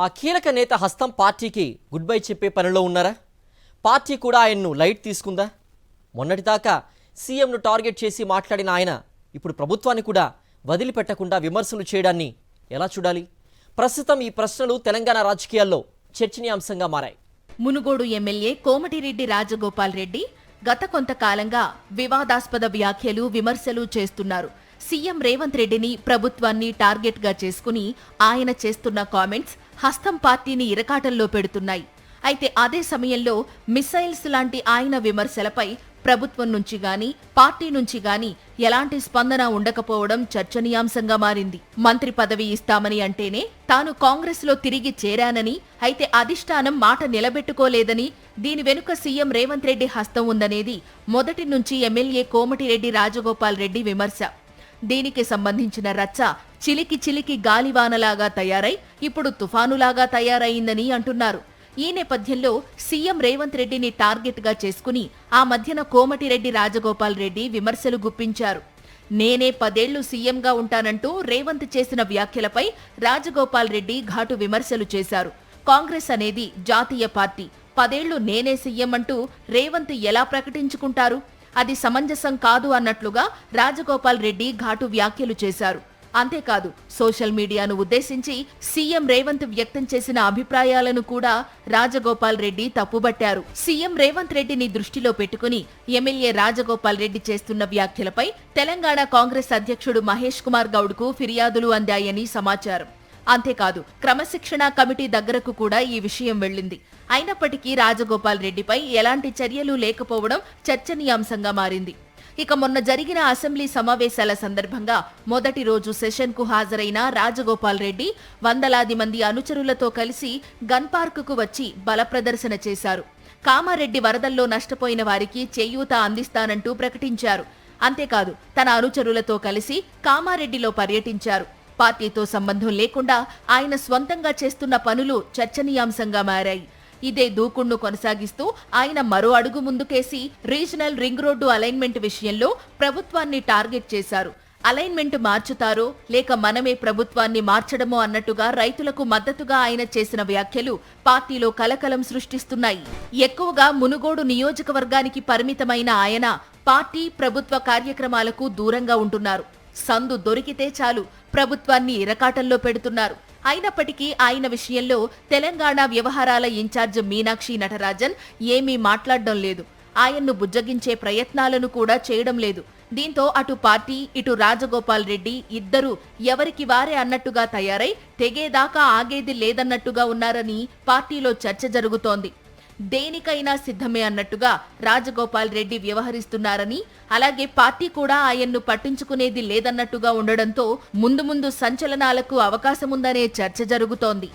ఆ కీలక నేత హస్తం పార్టీకి గుడ్ బై చెప్పే పనిలో ఉన్నారా? పార్టీ కూడా ఆయన్ను లైట్ తీసుకుందా? మొన్నటిదాకా సీఎంను టార్గెట్ చేసి మాట్లాడిన ఆయన ఇప్పుడు ప్రభుత్వాన్ని కూడా వదిలిపెట్టకుండా విమర్శలు చేయడాన్ని ఎలా చూడాలి? ప్రస్తుతం ఈ ప్రశ్నలు తెలంగాణ రాజకీయాల్లో చర్చనీయాంశంగా మారాయి. మునుగోడు ఎమ్మెల్యే కోమటిరెడ్డి రాజగోపాల్ రెడ్డి గత కొంతకాలంగా వివాదాస్పద వ్యాఖ్యలు, విమర్శలు చేస్తున్నారు. సీఎం రేవంత్ రెడ్డిని, ప్రభుత్వాన్ని టార్గెట్ గా చేసుకుని ఆయన చేస్తున్న కామెంట్స్ హస్తం పార్టీని ఇరకాటంలో పెడుతున్నాయి. అయితే అదే సమయంలో మిసైల్స్ లాంటి ఆయన విమర్శలపై ప్రభుత్వం నుంచి గాని, పార్టీ నుంచి గాని ఎలాంటి స్పందన ఉండకపోవడం చర్చనీయాంశంగా మారింది. మంత్రి పదవి ఇస్తామని అంటేనే తాను కాంగ్రెస్ లో తిరిగి చేరానని, అయితే అధిష్టానం మాట నిలబెట్టుకోలేదని, దీని వెనుక సీఎం రేవంత్ రెడ్డి హస్తం ఉందనేది మొదటి నుంచి ఎమ్మెల్యే కోమటిరెడ్డి రాజగోపాల్ రెడ్డి విమర్శ. దీనికి సంబంధించిన రచ్చ చిలికి చిలికి గాలివానలాగా తయారై ఇప్పుడు తుఫానులాగా తయారైందని అంటున్నారు. ఈ నేపథ్యంలో సీఎం రేవంత్ రెడ్డిని టార్గెట్ గా చేసుకుని ఆ మధ్యన కోమటిరెడ్డి రాజగోపాల్ రెడ్డి విమర్శలు గుప్పించారు. నేనే 10 ఏళ్లు సీఎంగా ఉంటానంటూ రేవంత్ చేసిన వ్యాఖ్యలపై రాజగోపాల్ రెడ్డి ఘాటు విమర్శలు చేశారు. కాంగ్రెస్ అనేది జాతీయ పార్టీ, 10 ఏళ్లు నేనే సీఎం అంటూ రేవంత్ ఎలా ప్రకటించుకుంటారు? అది సమంజసం కాదు అన్నట్లుగా రాజగోపాల్ రెడ్డి ఘాటు వ్యాఖ్యలు చేశారు. అంతేకాదు, సోషల్ మీడియాను ఉద్దేశించి సీఎం రేవంత్ వ్యక్తం చేసిన అభిప్రాయాలను కూడా రాజగోపాల్ రెడ్డి తప్పుబట్టారు. సీఎం రేవంత్ రెడ్డిని దృష్టిలో పెట్టుకుని ఎమ్మెల్యే రాజగోపాల్ రెడ్డి చేస్తున్న వ్యాఖ్యలపై తెలంగాణ కాంగ్రెస్ అధ్యక్షుడు మహేష్ కుమార్ గౌడ్కు ఫిర్యాదులు అందాయని సమాచారం. అంతేకాదు, క్రమశిక్షణ కమిటీ దగ్గరకు కూడా ఈ విషయం వెళ్లింది. అయినప్పటికీ రాజగోపాల్ రెడ్డిపై ఎలాంటి చర్యలు లేకపోవడం చర్చనీయాంశంగా మారింది. ఇక మొన్న జరిగిన అసెంబ్లీ సమావేశాల సందర్భంగా మొదటి రోజు సెషన్కు హాజరైన రాజగోపాల్ రెడ్డి వందలాది మంది అనుచరులతో కలిసి గన్ పార్కుకు వచ్చి బల ప్రదర్శన చేశారు. కామారెడ్డి వరదల్లో నష్టపోయిన వారికి చేయూత అందిస్తానంటూ ప్రకటించారు. అంతేకాదు, తన అనుచరులతో కలిసి కామారెడ్డిలో పర్యటించారు. పార్టీతో సంబంధం లేకుండా ఆయన స్వంతంగా చేస్తున్న పనులు చర్చనీయాంశంగా మారాయి. ఇదే దూకుడును కొనసాగిస్తూ ఆయన మరో అడుగు ముందుకేసి రీజనల్ రింగ్ రోడ్డు అలైన్మెంట్ విషయంలో ప్రభుత్వాన్ని టార్గెట్ చేశారు. అలైన్మెంట్ మార్చుతారో లేక మనమే ప్రభుత్వాన్ని మార్చడమో అన్నట్టుగా రైతులకు మద్దతుగా ఆయన చేసిన వ్యాఖ్యలు పార్టీలో కలకలం సృష్టిస్తున్నాయి. ఎక్కువగా మునుగోడు నియోజకవర్గానికి పరిమితమైన ఆయన పార్టీ, ప్రభుత్వ కార్యక్రమాలకు దూరంగా ఉంటున్నారు. సందు దొరికితే చాలు ప్రభుత్వాన్ని ఇరకాటంలో పెడుతున్నారు. అయినప్పటికీ ఆయన విషయంలో తెలంగాణ వ్యవహారాల ఇన్ఛార్జ్ మీనాక్షి నటరాజన్ ఏమీ మాట్లాడడం లేదు. ఆయన్ను బుజ్జగించే ప్రయత్నాలను కూడా చేయడం లేదు. దీంతో అటు పార్టీ, ఇటు రాజగోపాల్ రెడ్డి ఇద్దరూ ఎవరికి వారే అన్నట్టుగా తయారై తెగేదాకా ఆగేది లేదన్నట్టుగా ఉన్నారని పార్టీలో చర్చ జరుగుతోంది. దేనికైనా సిద్ధమే అన్నట్టుగా రాజగోపాల్ రెడ్డి వ్యవహరిస్తున్నారని, అలాగే పార్టీ కూడా ఆయన్ను పట్టించుకునేది లేదన్నట్టుగా ఉండడంతో ముందు ముందు సంచలనాలకు అవకాశముందనే చర్చ జరుగుతోంది.